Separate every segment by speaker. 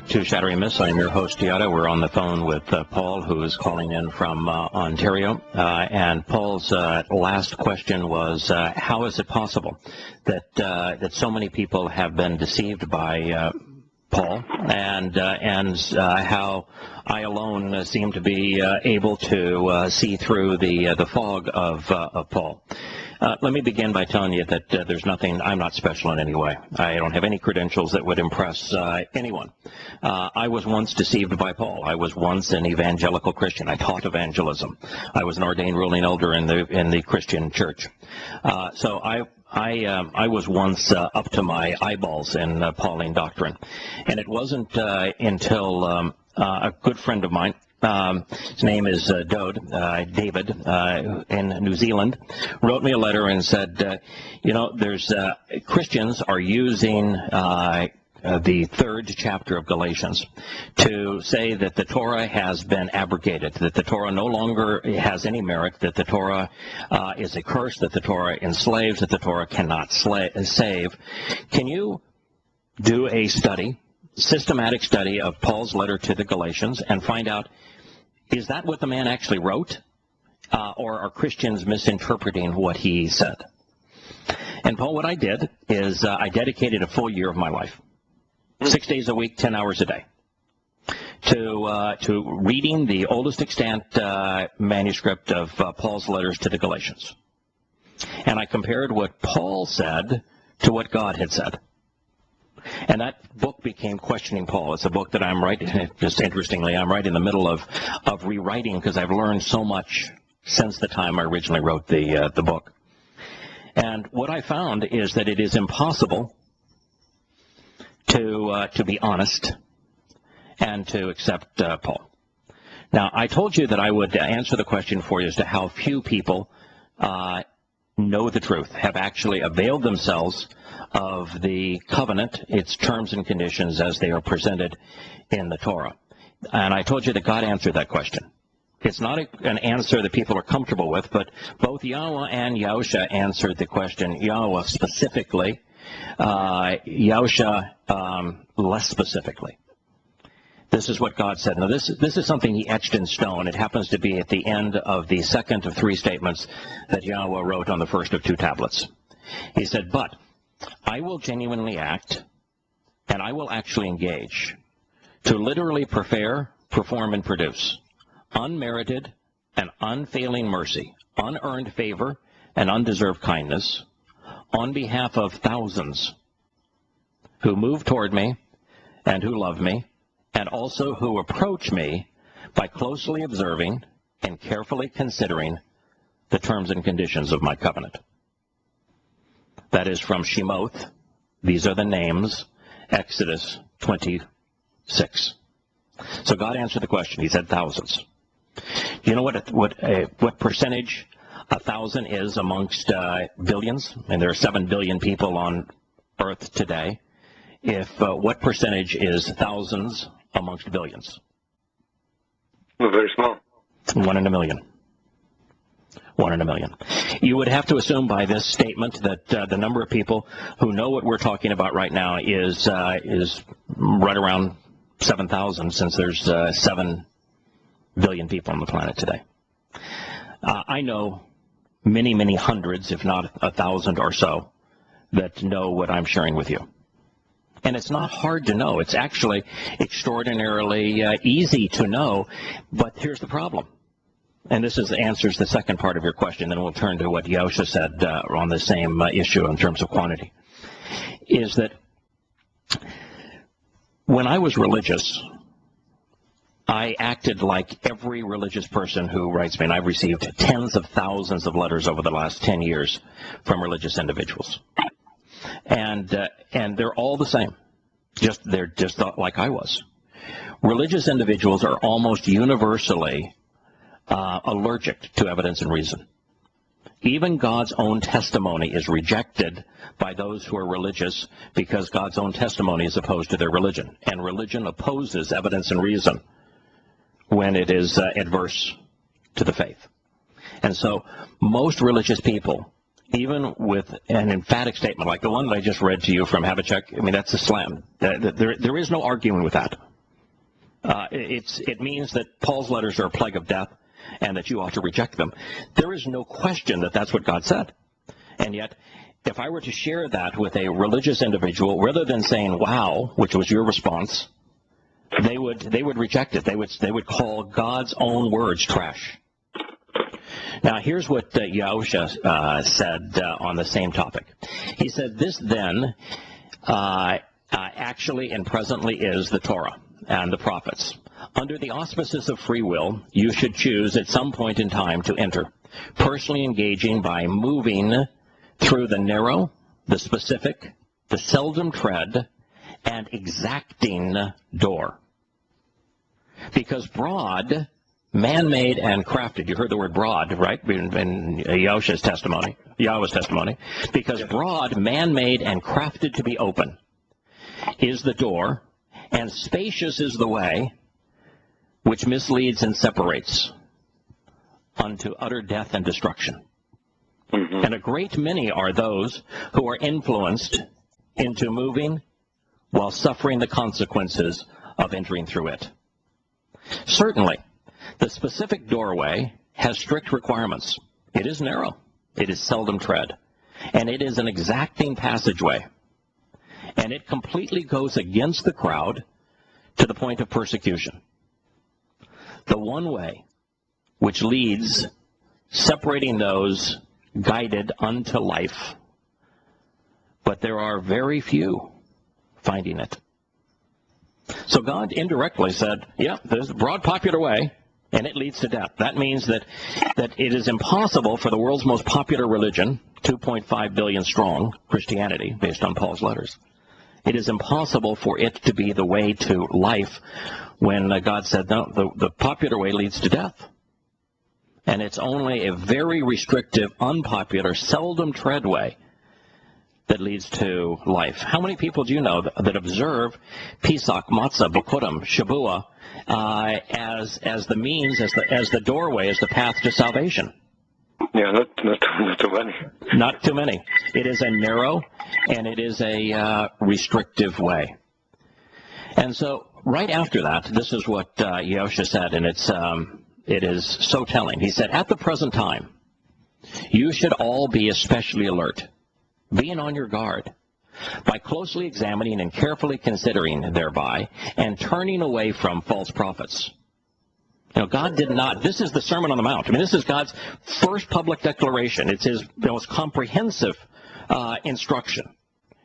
Speaker 1: to Shattering Myths. I'm your host, Yahowah. We're on the phone with Paul, who is calling in from Ontario. And Paul's last question was, how is it possible that so many people have been deceived by Paul, and how I alone seem to be able to see through the fog of Paul. Let me begin by telling you that there's nothing, I'm not special in any way. I don't have any credentials that would impress anyone. I was once deceived by Paul. I was once an evangelical Christian. I taught evangelism. I was an ordained ruling elder in the Christian church. So I was once up to my eyeballs in Pauline doctrine. And it wasn't until a good friend of mine, his name is David, in New Zealand, wrote me a letter and said, there's Christians are using the third chapter of Galatians to say that the Torah has been abrogated, that the Torah no longer has any merit, that the Torah is a curse, that the Torah enslaves, that the Torah cannot save. Can you do a study, systematic study of Paul's letter to the Galatians and find out, is that what the man actually wrote? Or are Christians misinterpreting what he said? And Paul, what I did is I dedicated a full year of my life, 6 days a week, 10 hours a day, to reading the oldest extant manuscript of Paul's letters to the Galatians. And I compared what Paul said to what God had said. And that book became Questioning Paul. It's a book that I'm writing, just interestingly, I'm right in the middle of rewriting because I've learned so much since the time I originally wrote the book. And what I found is that it is impossible to be honest and to accept Paul. Now, I told you that I would answer the question for you as to how few people know the truth, have actually availed themselves of the covenant, its terms and conditions as they are presented in the Torah. And I told you that God answered that question. It's not an answer that people are comfortable with, but both Yahowah and Yahusha answered the question. Yahowah specifically, Yahusha less specifically. This is what God said. Now, this is something he etched in stone. It happens to be at the end of the second of three statements that Yahowah wrote on the first of two tablets. He said, but I will genuinely act, and I will actually engage to literally prepare, perform, and produce unmerited and unfailing mercy, unearned favor, and undeserved kindness on behalf of thousands who move toward me and who love me, and also who approach me by closely observing and carefully considering the terms and conditions of my covenant. That is from Shemoth. These are the names, Exodus 26. So God answered the question. He said thousands. Do you know what percentage 1,000 is amongst billions? And there are 7 billion people on Earth today. What percentage is thousands amongst billions?
Speaker 2: Well, very small.
Speaker 1: 1 in a million. 1 in a million. You would have to assume by this statement that the number of people who know what we're talking about right now is right around 7,000, since there's 7 billion people on the planet today. I know many, many hundreds, if not 1,000 or so, that know what I'm sharing with you. And it's not hard to know. It's actually extraordinarily easy to know. But here's the problem. And this answers the second part of your question. Then we'll turn to what Yahusha said on the same issue in terms of quantity. Is that when I was religious, I acted like every religious person who writes me. And I've received tens of thousands of letters over the last 10 years from religious individuals. And they're all the same. They're just like I was. Religious individuals are almost universally allergic to evidence and reason. Even God's own testimony is rejected by those who are religious because God's own testimony is opposed to their religion. And religion opposes evidence and reason when it is adverse to the faith. And so most religious people, even with an emphatic statement like the one that I just read to you from Habakkuk, I mean, that's a slam. There is no arguing with that. It means that Paul's letters are a plague of death and that you ought to reject them. There is no question that that's what God said. And yet, if I were to share that with a religious individual, rather than saying, wow, which was your response, they would reject it. They would call God's own words trash. Now, here's what Yahowah said on the same topic. He said, this then actually and presently is the Torah and the prophets. Under the auspices of free will, you should choose at some point in time to enter, personally engaging by moving through the narrow, the specific, the seldom tread, and exacting door. Because broad, man-made, and crafted, you heard the word broad, right, in Yahowah's testimony, because broad, man-made, and crafted to be open is the door, and spacious is the way which misleads and separates unto utter death and destruction. Mm-hmm. And a great many are those who are influenced into moving while suffering the consequences of entering through it. Certainly, the specific doorway has strict requirements. It is narrow, it is seldom tread, and it is an exacting passageway. And it completely goes against the crowd to the point of persecution. The one way which leads, separating those guided unto life, but there are very few finding it. So God indirectly said, yeah, there's a broad popular way, and it leads to death. That means that it is impossible for the world's most popular religion, 2.5 billion strong, Christianity, based on Paul's letters, it is impossible for it to be the way to life when God said, no, the popular way leads to death. And it's only a very restrictive, unpopular, seldom tread way that leads to life. How many people do you know that observe Pesach, Matzah, Bikurim, Shavuah as the means, as the doorway, as the path to salvation?
Speaker 2: Yeah, not too many.
Speaker 1: Not too many. It is a narrow and it is a restrictive way. And so right after that, this is what Yahowah said, and it is so telling. He said, at the present time, you should all be especially alert, being on your guard, by closely examining and carefully considering thereby, and turning away from false prophets. You know, God did not, this is the Sermon on the Mount. I mean, this is God's first public declaration. It's his most comprehensive instruction.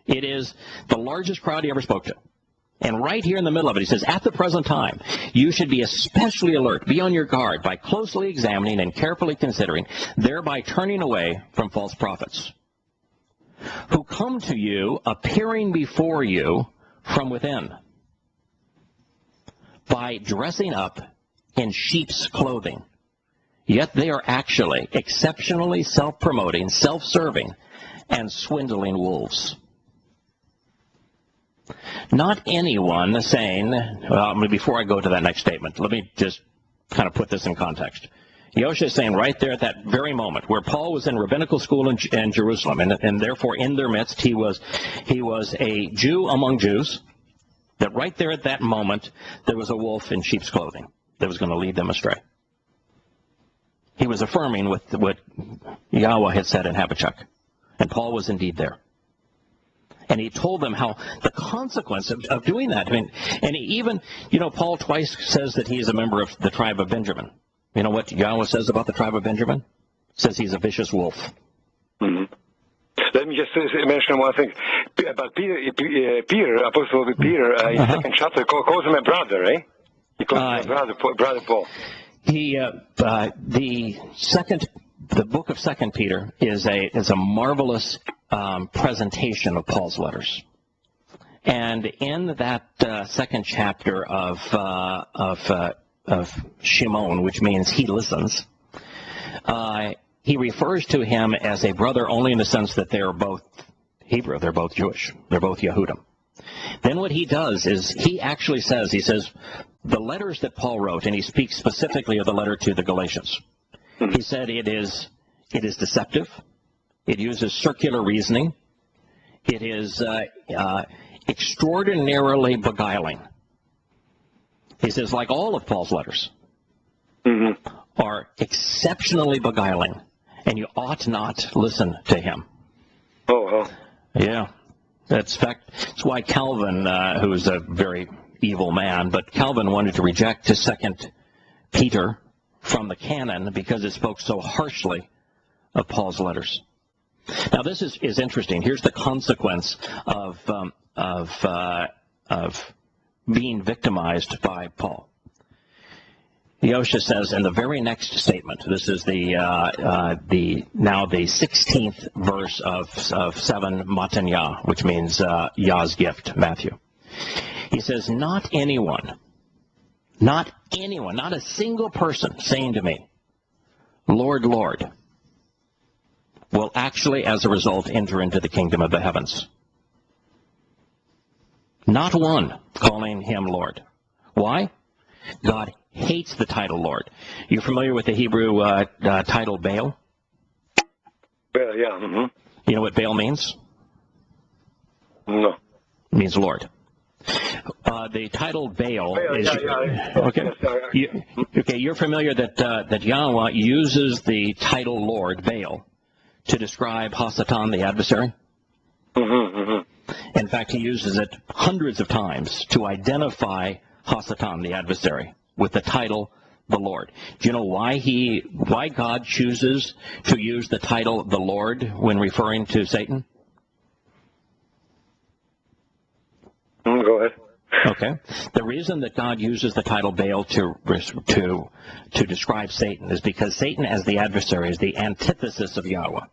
Speaker 1: It is the largest crowd he ever spoke to. And right here in the middle of it, he says, at the present time, you should be especially alert, be on your guard, by closely examining and carefully considering, thereby turning away from false prophets, who come to you, appearing before you from within, by dressing up in sheep's clothing. Yet they are actually exceptionally self-promoting, self-serving, and swindling wolves. Not anyone saying, well, before I go to that next statement, let me just kind of put this in context. Yahowah is saying right there at that very moment, where Paul was in rabbinical school in Jerusalem, and therefore in their midst he was a Jew among Jews, that right there at that moment there was a wolf in sheep's clothing that was going to lead them astray. He was affirming what Yahowah had said in Habakkuk, and Paul was indeed there. And he told them how the consequence of doing that. I mean, and he even, Paul twice says that he is a member of the tribe of Benjamin. You know what Yahowah says about the tribe of Benjamin? Says he's a vicious wolf.
Speaker 2: Mm-hmm. Let me just mention one thing about Peter, Apostle Peter, in second chapter, calls him a brother, eh? He calls him a brother Paul. The book of 2 Peter is a marvelous presentation of Paul's letters, and in that second chapter of Shimon, which means he listens, he refers to him as a brother only in the sense that they are both Hebrew, they're both Jewish, they're both Yehudim. Then what he does is he says the letters that Paul wrote, and he speaks specifically of the letter to the Galatians. He said it is deceptive. It uses circular reasoning. It is extraordinarily beguiling. He says, like all of Paul's letters, are exceptionally beguiling, and you ought not listen to him.
Speaker 3: Oh.
Speaker 2: Yeah. That's why Calvin, who's a very evil man, but Calvin wanted to reject his 2 Peter from the canon because it spoke so harshly of Paul's letters. Now, this is interesting. Here's the consequence of being victimized by Paul. Yahowah says in the very next statement, this is now the 16th verse of 7 Matan Yah, which means Yah's gift, Matthew. He says, not anyone, not a single person saying to me, Lord, Lord, will actually, as a result, enter into the kingdom of the heavens. Not one calling him Lord. Why? God hates the title Lord. You're familiar with the Hebrew title Baal?
Speaker 3: Baal, yeah.
Speaker 2: You know what Baal means?
Speaker 3: No.
Speaker 2: It means Lord. The title Baal is... Okay. You're familiar that Yahowah uses the title Lord, Baal, to describe Hasatan, the adversary? In fact, he uses it hundreds of times to identify Hasatan, the adversary, with the title the Lord. Do you know why God chooses to use the title the Lord when referring to Satan?
Speaker 3: Go ahead.
Speaker 2: Okay. The reason that God uses the title Baal to describe Satan is because Satan, as the adversary, is the antithesis of Yahowah.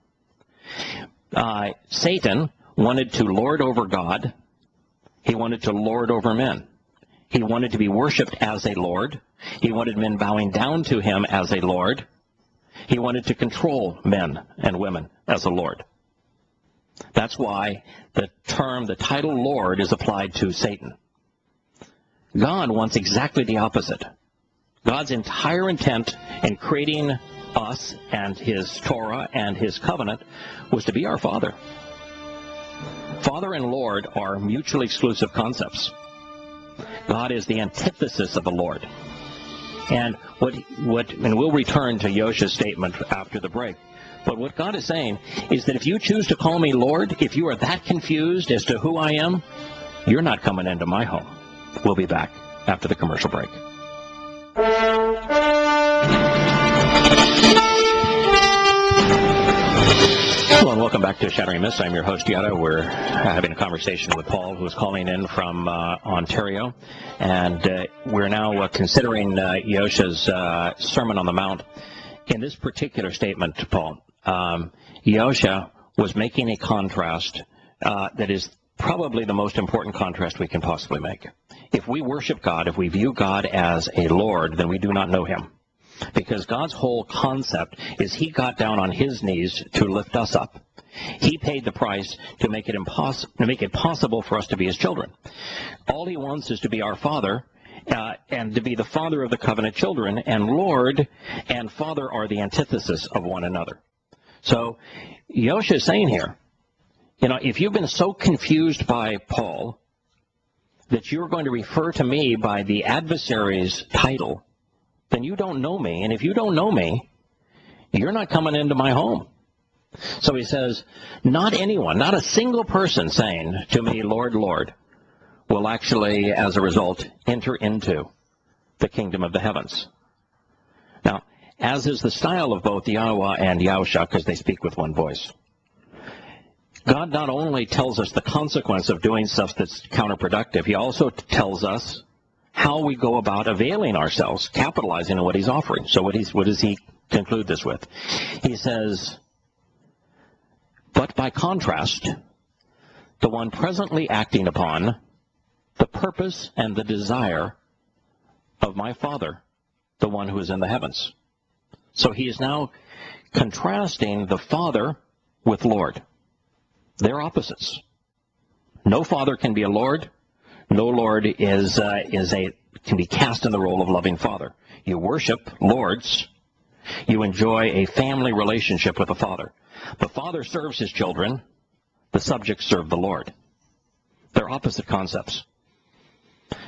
Speaker 2: Satan wanted to lord over God. He wanted to lord over men. He wanted to be worshipped as a lord. He wanted men bowing down to him as a lord. He wanted to control men and women as a lord. That's why the title Lord is applied to Satan. God wants exactly the opposite. God's entire intent in creating us and his Torah and his covenant was to be our Father. Father and Lord are mutually exclusive concepts. God is the antithesis of the Lord. And and we'll return to Yahowah's statement after the break. But what God is saying is that if you choose to call me Lord, if you are that confused as to who I am, you're not coming into my home. We'll be back after the commercial break. Hello and welcome back to Shattering Myths. I'm your host, Yahowah. We're having a conversation with Paul, who is calling in from Ontario. And we're now considering Yahowah's Sermon on the Mount. In this particular statement, Paul, Yahowah was making a contrast that is probably the most important contrast we can possibly make. If we worship God, if we view God as a Lord, then we do not know him. Because God's whole concept is he got down on his knees to lift us up. He paid the price to make it possible for us to be his children. All he wants is to be our Father, and to be the Father of the covenant children, and Lord and Father are the antithesis of one another. So Yahowah is saying here, if you've been so confused by Paul that you're going to refer to me by the adversary's title, then you don't know me. And if you don't know me, you're not coming into my home. So he says, not anyone, not a single person saying to me, Lord, Lord, will actually, as a result, enter into the kingdom of the heavens. Now, as is the style of both Yahowah and Yahowah, because they speak with one voice, God not only tells us the consequence of doing stuff that's counterproductive, he also tells us how we go about availing ourselves, capitalizing on what he's offering. So what does he conclude this with? He says, but by contrast, the one presently acting upon the purpose and the desire of my Father, the one who is in the heavens. So he is now contrasting the Father with Lord. They're opposites. No father can be a Lord. No Lord can be cast in the role of loving Father. You worship lords. You enjoy a family relationship with the Father. The Father serves his children. The subjects serve the Lord. They're opposite concepts.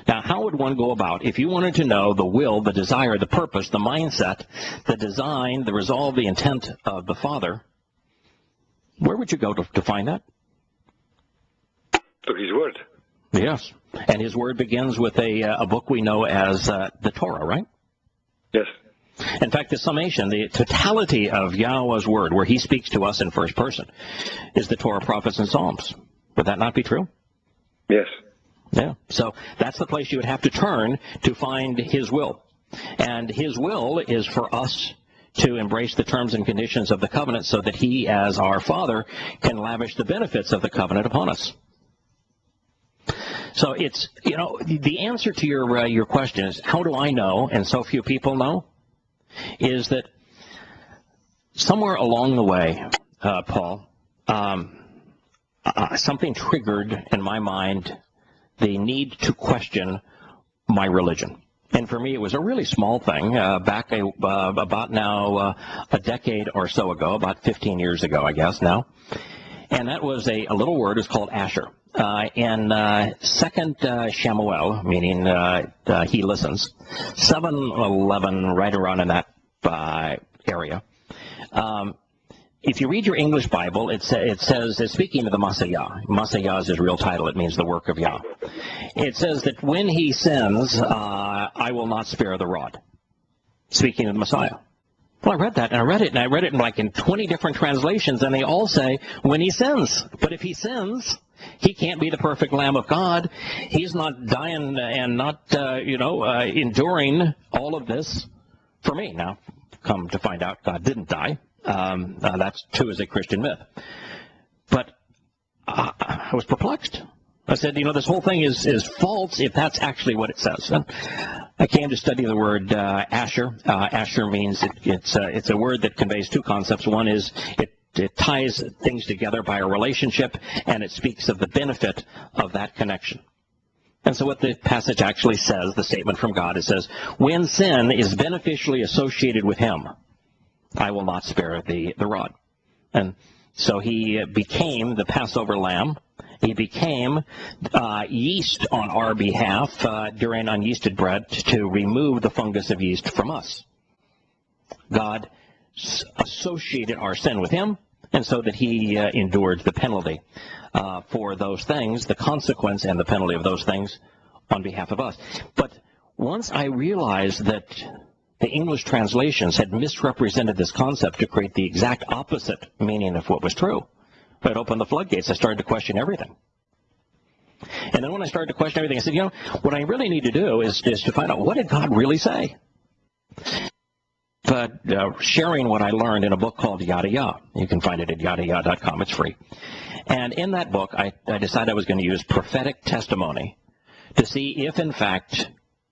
Speaker 2: Now, how would one go about, if you wanted to know the will, the desire, the purpose, the mindset, the design, the resolve, the intent of the Father, where would you go to find that?
Speaker 3: To His Word.
Speaker 2: Yes. And His Word begins with a book we know as the Torah, right?
Speaker 3: Yes.
Speaker 2: In fact, the summation, the totality of Yahowah's Word, where He speaks to us in first person, is the Torah, prophets, and Psalms. Would that not be true?
Speaker 3: Yes.
Speaker 2: Yeah. So that's the place you would have to turn to find His will. And His will is for us to embrace the terms and conditions of the covenant so that He, as our Father, can lavish the benefits of the covenant upon us. So it's, the answer to your question is, how do I know, and so few people know, is that somewhere along the way, Paul, something triggered in my mind the need to question my religion. And for me, it was a really small thing back about now a decade or so ago, about 15 years ago, I guess now. And that was a little word. It's called Asher. In 2nd Shamuel, meaning he listens, 7:11, right around in that area. If you read your English Bible, it says, speaking of the Masayah, Masayah is his real title, it means the work of Yah. It says that when he sins, I will not spare the rod. Speaking of the Messiah. Well, I read that, and I read it like in 20 different translations, and they all say, when he sins. But if he sins, he can't be the perfect Lamb of God. He's not dying and not, enduring all of this for me. Now, come to find out, God didn't die. That's too is a Christian myth. But I was perplexed. I said, this whole thing is false if that's actually what it says. And I came to study the word Asher. Asher means it's a word that conveys two concepts. One is it ties things together by a relationship, and it speaks of the benefit of that connection. And so what the passage actually says, the statement from God, it says, when sin is beneficially associated with Him, I will not spare the rod. And so He became the Passover lamb. He became yeast on our behalf during unyeasted bread to remove the fungus of yeast from us. God associated our sin with Him, and so that He endured the penalty for those things, the consequence and the penalty of those things on behalf of us. But once I realized that the English translations had misrepresented this concept to create the exact opposite meaning of what was true, it opened the floodgates. I started to question everything. And then when I started to question everything, I said, what I really need to do is to find out, what did God really say? But sharing what I learned in a book called Yahowah. You can find it at yahowah.com. It's free. And in that book, I decided I was going to use prophetic testimony to see if, in fact,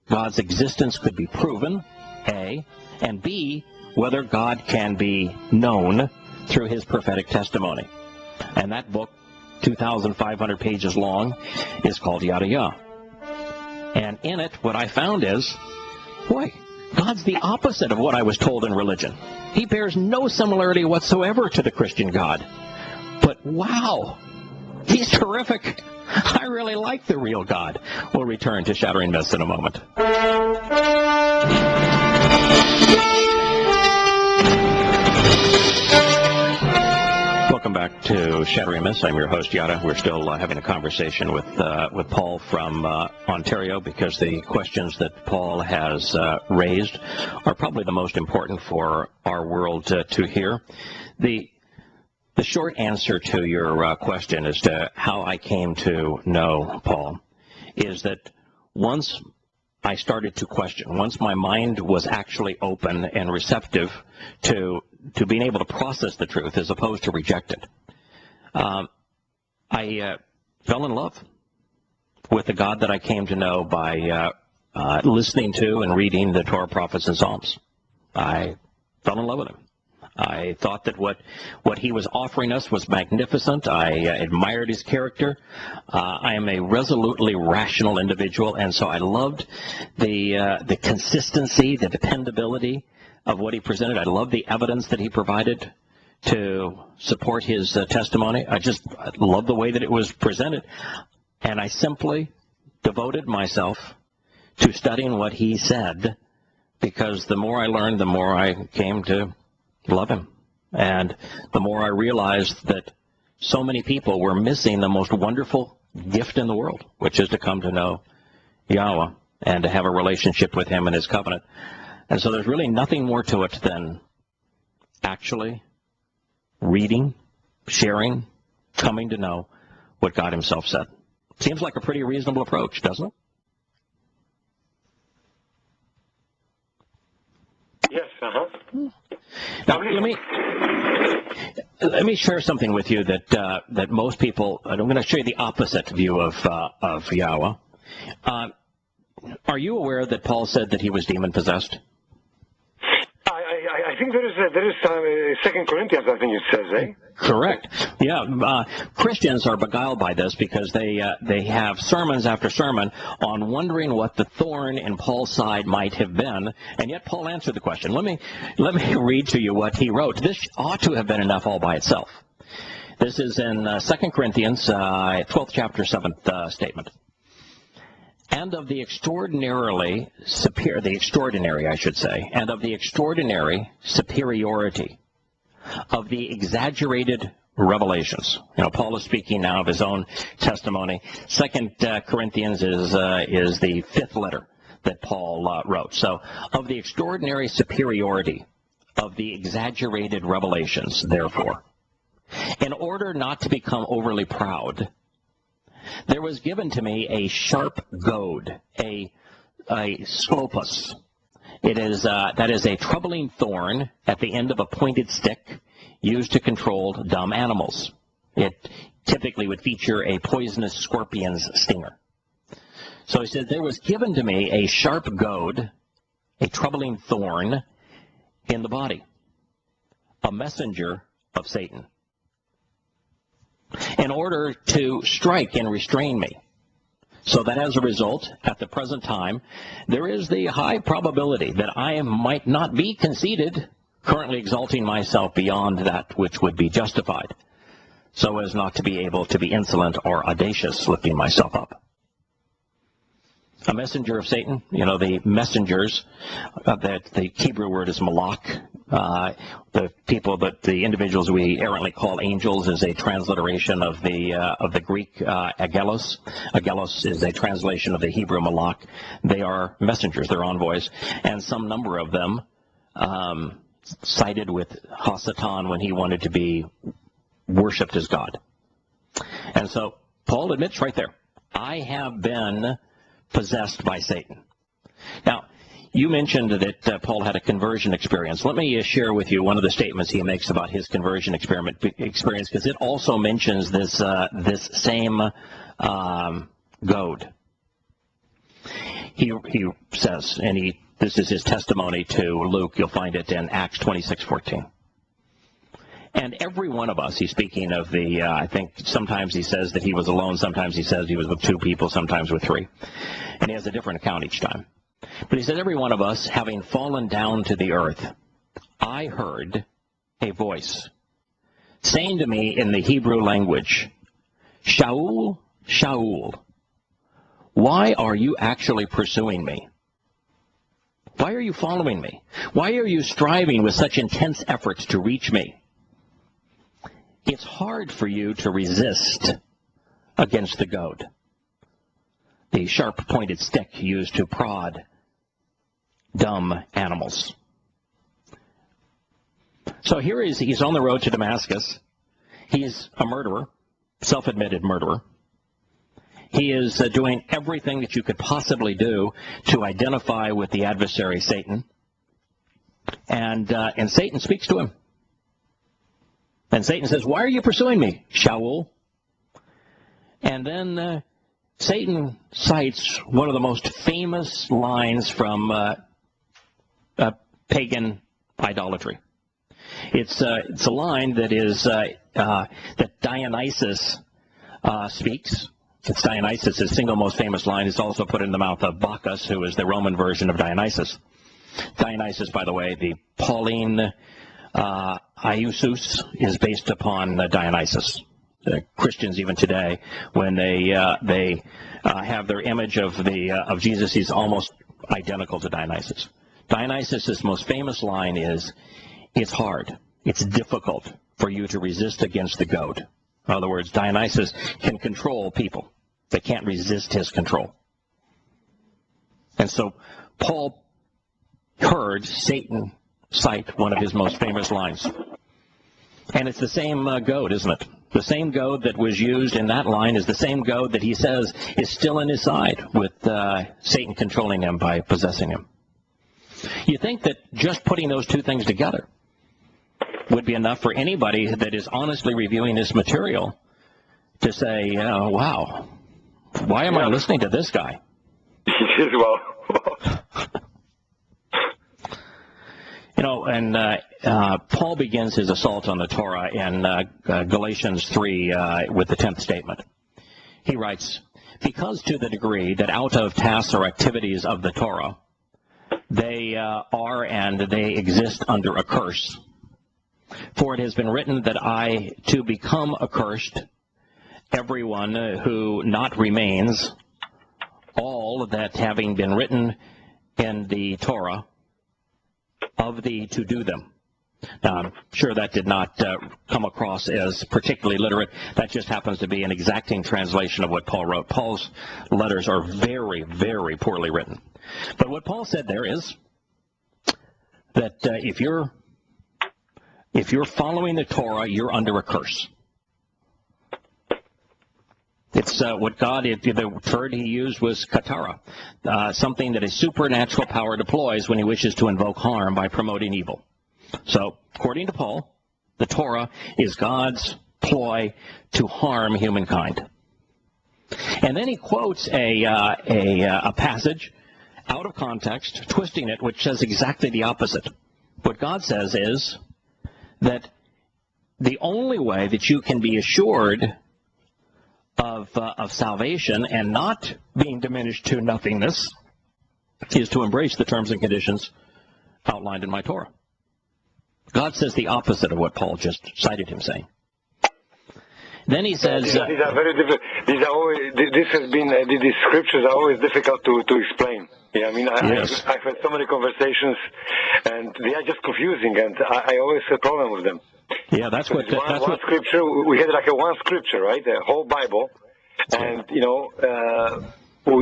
Speaker 2: God's existence could be proven, A, and B, whether God can be known through His prophetic testimony. And that book, 2,500 pages long, is called Yahowah. And in it, what I found is, boy, God's the opposite of what I was told in religion. He bears no similarity whatsoever to the Christian God. But wow, He's terrific. I really like the real God. We'll return to Shattering Myths in a moment. Welcome back to Shattering Myths. I'm your host, Yahowah. We're still having a conversation with Paul from Ontario, because the questions that Paul has raised are probably the most important for our world to hear. The short answer to your question as to how I came to know Paul is that once I started to question, once my mind was actually open and receptive to being able to process the truth as opposed to reject it, I fell in love with the God that I came to know by listening to and reading the Torah, prophets, and Psalms. I fell in love with Him. I thought that what He was offering us was magnificent. I admired His character. I am a resolutely rational individual, and so I loved the consistency, the dependability of what He presented. I loved the evidence that He provided to support His testimony. I loved the way that it was presented, and I simply devoted myself to studying what he said, because the more I learned, the more I came to love him. And the more I realized that so many people were missing the most wonderful gift in the world, which is to come to know Yahowah and to have a relationship with him and his covenant. And so there's really nothing more to it than actually reading, sharing, coming to know what God himself said. Seems like a pretty reasonable approach, doesn't it?
Speaker 3: Yes,
Speaker 2: Now, let me share something with you that most people, I'm going to show you the opposite view of Yahowah. Are you aware that Paul said that he was demon-possessed?
Speaker 3: I think there is 2 Corinthians, I think it says, eh?
Speaker 2: Correct. Yeah, Christians are beguiled by this because they have sermons after sermon on wondering what the thorn in Paul's side might have been, and yet Paul answered the question. Let me read to you what he wrote. This ought to have been enough all by itself. This is in 2 Corinthians, 12th chapter, 7th statement. And of the extraordinary superiority of the exaggerated revelations. You know, Paul is speaking now of his own testimony. 2 Corinthians is the fifth letter that Paul wrote. So, of the extraordinary superiority of the exaggerated revelations, therefore, in order not to become overly proud, there was given to me a sharp goad, a scopus. That is a troubling thorn at the end of a pointed stick used to control dumb animals. It typically would feature a poisonous scorpion's stinger. So he said, there was given to me a sharp goad, a troubling thorn in the body, a messenger of Satan, in order to strike and restrain me, so that as a result, at the present time, there is the high probability that I might not be conceited, currently exalting myself beyond that which would be justified, so as not to be able to be insolent or audacious, lifting myself up. A messenger of Satan, you know, the messengers, that the Hebrew word is malach. The individuals we errantly call angels is a transliteration of the Greek angelos. Angelos is a translation of the Hebrew malach. They are messengers, they're envoys, and some number of them sided with Hasatan when he wanted to be worshipped as God. And so Paul admits right there, I have been possessed by Satan. Now, you mentioned that Paul had a conversion experience. Let me share with you one of the statements he makes about his conversion experience, because it also mentions this same goad. He says, and this is his testimony to Luke. You'll find it in Acts 26:14. And every one of us, he's speaking of I think sometimes he says that he was alone, sometimes he says he was with two people, sometimes with three. And he has a different account each time. But he says, every one of us, having fallen down to the earth, I heard a voice saying to me in the Hebrew language, Shaul, Shaul, why are you actually pursuing me? Why are you following me? Why are you striving with such intense efforts to reach me? It's hard for you to resist against the goad, the sharp pointed stick used to prod dumb animals. So here he's on the road to Damascus. He's a murderer, self-admitted murderer. He is doing everything that you could possibly do to identify with the adversary, Satan. And Satan speaks to him. And Satan says, why are you pursuing me, Shaul? And then Satan cites one of the most famous lines from pagan idolatry. It's a line that is that Dionysus speaks. It's Dionysus' single most famous line. It's also put in the mouth of Bacchus, who is the Roman version of Dionysus. Dionysus, by the way, the Pauline Iusus is based upon Dionysus. Christians even today, when they have their image of Jesus, he's almost identical to Dionysus. Dionysus' most famous line is, "It's hard, it's difficult for you to resist against the goad." In other words, Dionysus can control people. They can't resist his control. And so Paul heard Satan cite one of his most famous lines. And it's the same goad, isn't it? The same goad that was used in that line is the same goad that he says is still in his side, with Satan controlling him by possessing him. You think that just putting those two things together would be enough for anybody that is honestly reviewing this material to say, wow, why am I listening to this guy?
Speaker 3: Well.
Speaker 2: And Paul begins his assault on the Torah in Galatians 3 with the 10th statement. He writes, "Because to the degree that out of tasks or activities of the Torah, they are and they exist under a curse. For it has been written that I to become accursed, everyone who not remains, all that having been written in the Torah, of thee to do them." Now, I'm sure that did not come across as particularly literate. That just happens to be an exacting translation of what Paul wrote. Paul's letters are very, very poorly written. But what Paul said there is that if you're following the Torah, you're under a curse. It's what God, the word he used was katara, something that a supernatural power deploys when he wishes to invoke harm by promoting evil. So, according to Paul, the Torah is God's ploy to harm humankind. And then he quotes a passage out of context, twisting it, which says exactly the opposite. What God says is that the only way that you can be assured of salvation and not being diminished to nothingness is to embrace the terms and conditions outlined in my Torah. God says the opposite of what Paul just cited him saying. Then he says...
Speaker 3: these are very difficult. These scriptures are always difficult to explain. Yeah, I mean,
Speaker 2: Yes.
Speaker 3: I've had so many conversations, and they are just confusing, and I always have a problem with them.
Speaker 2: Yeah, that's what...
Speaker 3: One scripture, we had like one scripture, right? The whole Bible, and, a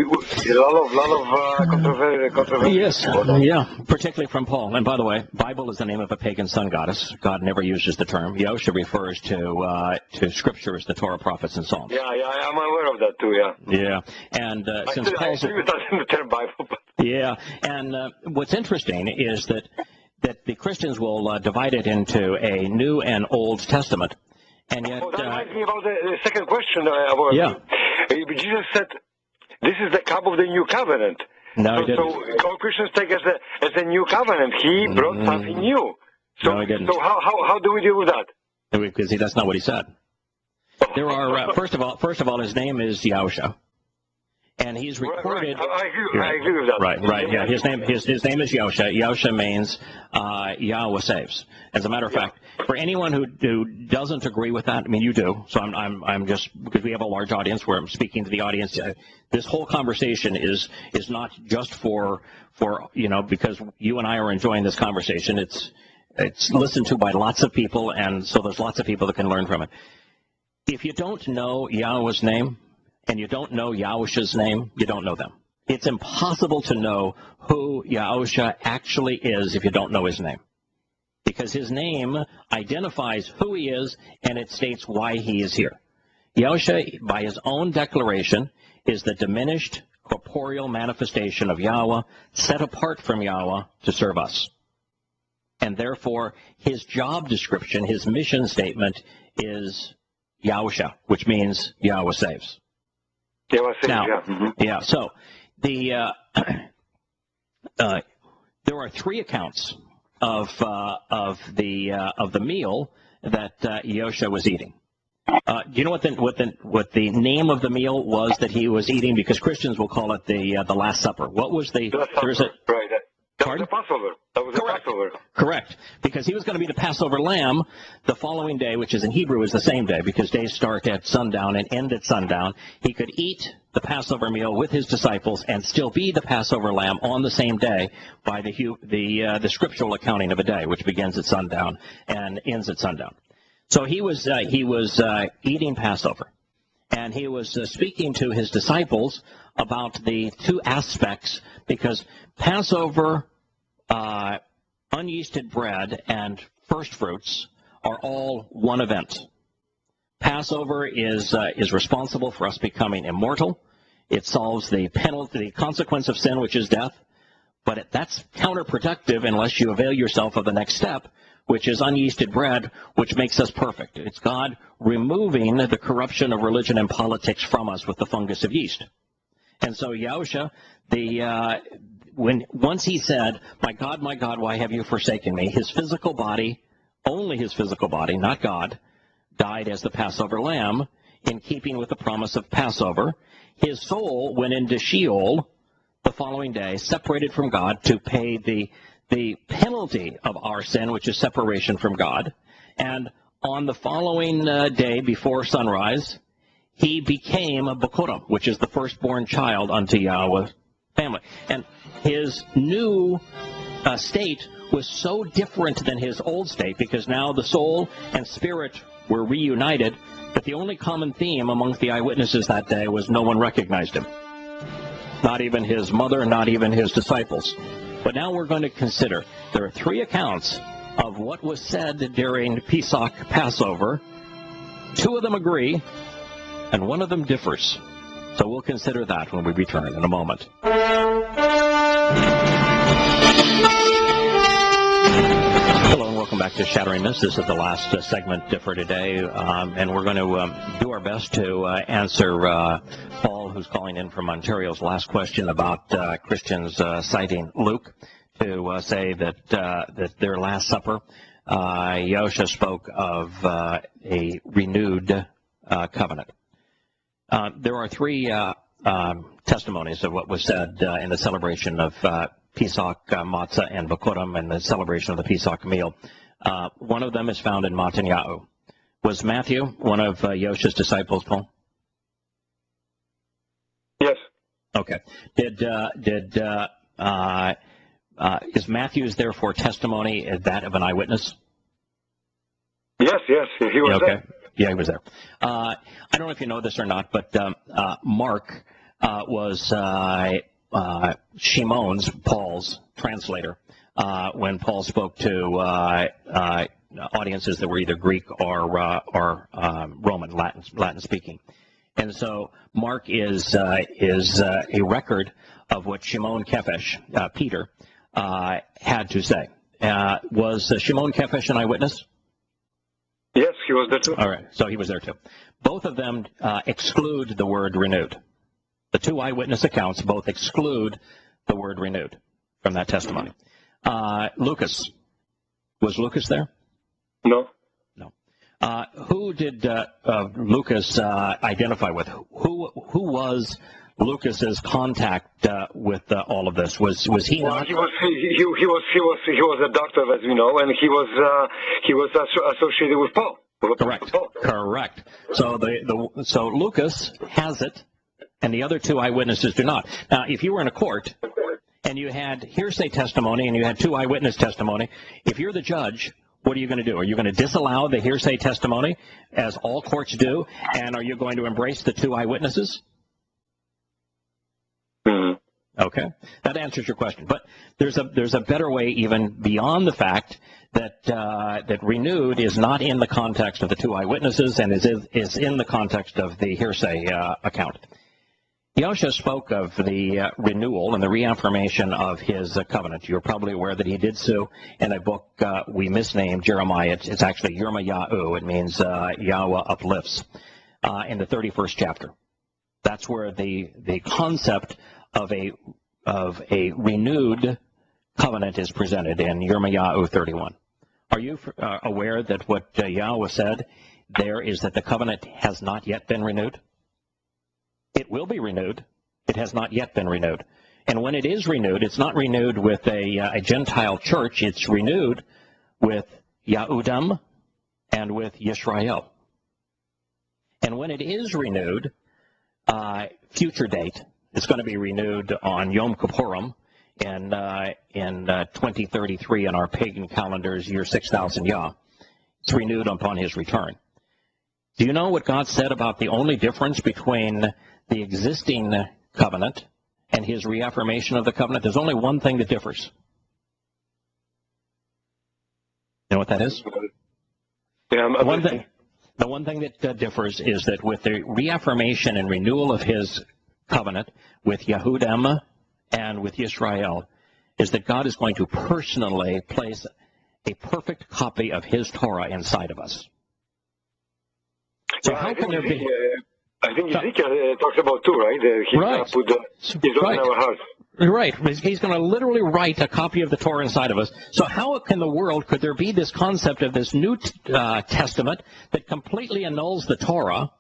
Speaker 3: lot of controversy.
Speaker 2: Yes, yeah, particularly from Paul. And by the way, Bible is the name of a pagan sun goddess. God never uses the term. Yahowah refers to Scripture as the Torah, prophets, and Psalms.
Speaker 3: Yeah, I'm aware of that too. Yeah.
Speaker 2: Yeah, and since Paul's...
Speaker 3: I the term Bible. But...
Speaker 2: Yeah, and what's interesting is that the Christians will divide it into a New and Old Testament, and yet...
Speaker 3: that reminds me about the second question. Jesus said, "This is the cup of the new covenant."
Speaker 2: No, he didn't.
Speaker 3: So all Christians take as a new covenant. He brought something new. So,
Speaker 2: no, he didn't.
Speaker 3: So how do we deal with that?
Speaker 2: Because that's not what he said. There are first of all, his name is Yahowah, and he's recorded.
Speaker 3: Right. I agree with that.
Speaker 2: Right. Yeah, his name is Yahowah. Yahowah means Yahweh saves. As a matter of fact, for anyone who doesn't agree with that, I mean, you do. So I'm just, because we have a large audience where I'm speaking to the audience. This whole conversation is not just for because you and I are enjoying this conversation. It's listened to by lots of people, and so there's lots of people that can learn from it. If you don't know Yahweh's name and you don't know Yahowah's name, you don't know them. It's impossible to know who Yahowah actually is if you don't know his name, because his name identifies who he is and it states why he is here. Yahowah, by his own declaration, is the diminished corporeal manifestation of Yahweh, set apart from Yahweh to serve us. And therefore, his job description, his mission statement is Yahowah, which means Yahweh saves.
Speaker 3: Yahweh saves,
Speaker 2: now,
Speaker 3: yeah. Mm-hmm.
Speaker 2: Yeah, so there are three accounts of the meal that Yahowah was eating. Do you know what the name of the meal was that he was eating? Because Christians will call it the Last Supper. What was the?
Speaker 3: Last Supper, right? That was the Passover. That was the Passover.
Speaker 2: Correct. Because he was going to be the Passover lamb the following day, which is in Hebrew is the same day, because days start at sundown and end at sundown. He could eat the Passover meal with his disciples and still be the Passover lamb on the same day by the scriptural accounting of a day, which begins at sundown and ends at sundown. So he was eating Passover, and he was speaking to his disciples about the two aspects, because Passover, unyeasted bread, and first fruits are all one event. Passover is responsible for us becoming immortal. It solves the penalty, the consequence of sin, which is death. But that's counterproductive unless you avail yourself of the next step, which is unyeasted bread, which makes us perfect. It's God removing the corruption of religion and politics from us with the fungus of yeast. And so Yahusha, once he said, my God, why have you forsaken me?" His physical body, only his physical body, not God, died as the Passover lamb in keeping with the promise of Passover. His soul went into Sheol the following day, separated from God, to pay the penalty of our sin, which is separation from God. And on the following day before sunrise, he became a Bekurim, which is the firstborn child unto Yahweh's family. And his new state was so different than his old state, because now the soul and spirit were reunited, but the only common theme amongst the eyewitnesses that day was no one recognized him. Not even his mother, not even his disciples. But now we're going to consider, there are three accounts of what was said during Pesach Passover. Two of them agree, and one of them differs. So we'll consider that when we return in a moment. Hello, and welcome back to Shattering Myths. This is the last segment for today, and we're going to do our best to answer Paul, who's calling in from Ontario's last question about Christians citing Luke to say that their Last Supper, Yahusha spoke of a renewed covenant. There are three testimonies of what was said in the celebration of Pesach Matzah and Bekurim, and the celebration of the Pesach meal. One of them is found in Matanyahu. Was Matthew one of Yahusha's disciples, Paul?
Speaker 3: Yes.
Speaker 2: Okay. Is Matthew's therefore testimony that of an eyewitness?
Speaker 3: Yes, he was there.
Speaker 2: Yeah, he was there. I don't know if you know this or not, but Mark was Shimon's, Paul's translator, when Paul spoke to audiences that were either Greek or Roman, Latin speaking. And so Mark is a record of what Shimon Kephesh, Peter, had to say. Was Shimon Kephesh an eyewitness?
Speaker 3: Yes, he was there too.
Speaker 2: All right, so he was there too. Both of them exclude the word renewed. The two eyewitness accounts both exclude the word renewed from that testimony. Lucas. Was Lucas there?
Speaker 3: No.
Speaker 2: No. Who did Lucas identify with? Who was Lucas's contact with all of this? Was he
Speaker 3: well,
Speaker 2: not?
Speaker 3: He was a doctor, as we know, and he was associated with Paul.
Speaker 2: Correct. Correct. So Lucas has it, and the other two eyewitnesses do not. Now, if you were in a court and you had hearsay testimony and you had two eyewitness testimony, if you're the judge, what are you going to do? Are you going to disallow the hearsay testimony, as all courts do, and are you going to embrace the two eyewitnesses?
Speaker 3: Mm-hmm.
Speaker 2: Okay, that answers your question. But there's a better way, even beyond the fact that that renewed is not in the context of the two eyewitnesses, and is in the context of the hearsay account. Yahusha spoke of the renewal and the reaffirmation of his covenant. You're probably aware that he did so in a book we misnamed Jeremiah. It's actually Yirmiyahu. It means Yahweh uplifts, in the 31st chapter. That's where the concept of a renewed covenant is presented in Yirmiyahu 31. Are you aware that what Yahweh said there is that the covenant has not yet been renewed? It will be renewed. It has not yet been renewed. And when it is renewed, it's not renewed with a Gentile church. It's renewed with Yahudam and with Yisrael. And when it is renewed, future date, it's going to be renewed on Yom Kippurim in 2033 in our pagan calendars, year 6000 Yah. It's renewed upon his return. Do you know what God said about the only difference between the existing covenant and his reaffirmation of the covenant? There's only one thing that differs. You know what that is?
Speaker 3: Yeah,
Speaker 2: the one thing that differs is that with the reaffirmation and renewal of his covenant with Yahudam and with Yisrael, is that God is going to personally place a perfect copy of his Torah inside of us. So how can there be...
Speaker 3: I think Ezekiel talks about too, right? He's going to put his law in our hearts.
Speaker 2: Right. He's going to literally write a copy of the Torah inside of us. So how in the world could there be this concept of this New Testament that completely annuls the Torah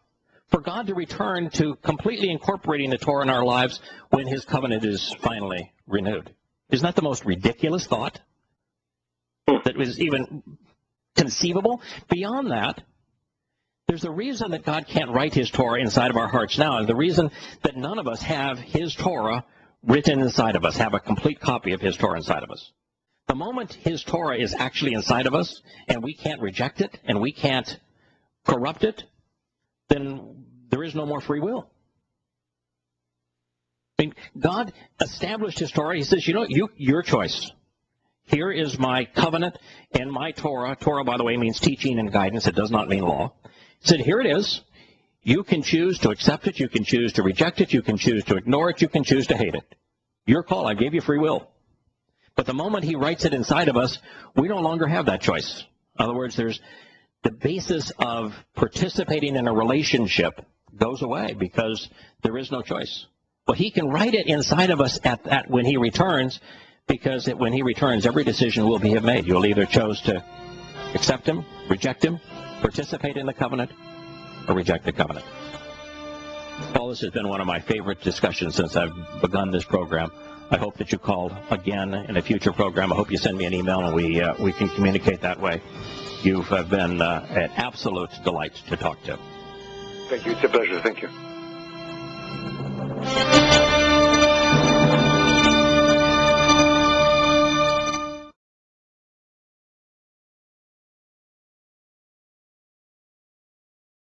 Speaker 2: for God to return to completely incorporating the Torah in our lives when his covenant is finally renewed? Isn't that the most ridiculous thought that was even conceivable? Beyond that, there's a reason that God can't write his Torah inside of our hearts now, and the reason that none of us have his Torah written inside of us, have a complete copy of his Torah inside of us. The moment his Torah is actually inside of us, and we can't reject it, and we can't corrupt it, then there is no more free will. I mean, God established his Torah. He says, your choice. Here is my covenant and my Torah. Torah, by the way, means teaching and guidance. It does not mean law. He said, here it is. You can choose to accept it. You can choose to reject it. You can choose to ignore it. You can choose to hate it. Your call. I gave you free will. But the moment he writes it inside of us, we no longer have that choice. In other words, there's the basis of participating in a relationship goes away because there is no choice. Well, he can write it inside of us at when he returns, because when he returns, every decision will be made. You'll either choose to accept him, reject him, participate in the covenant, or reject the covenant. Paul, this has been one of my favorite discussions since I've begun this program. I hope that you call again in a future program. I hope you send me an email and we can communicate that way. You have been an absolute delight to talk to.
Speaker 3: Thank you. It's a pleasure. Thank you.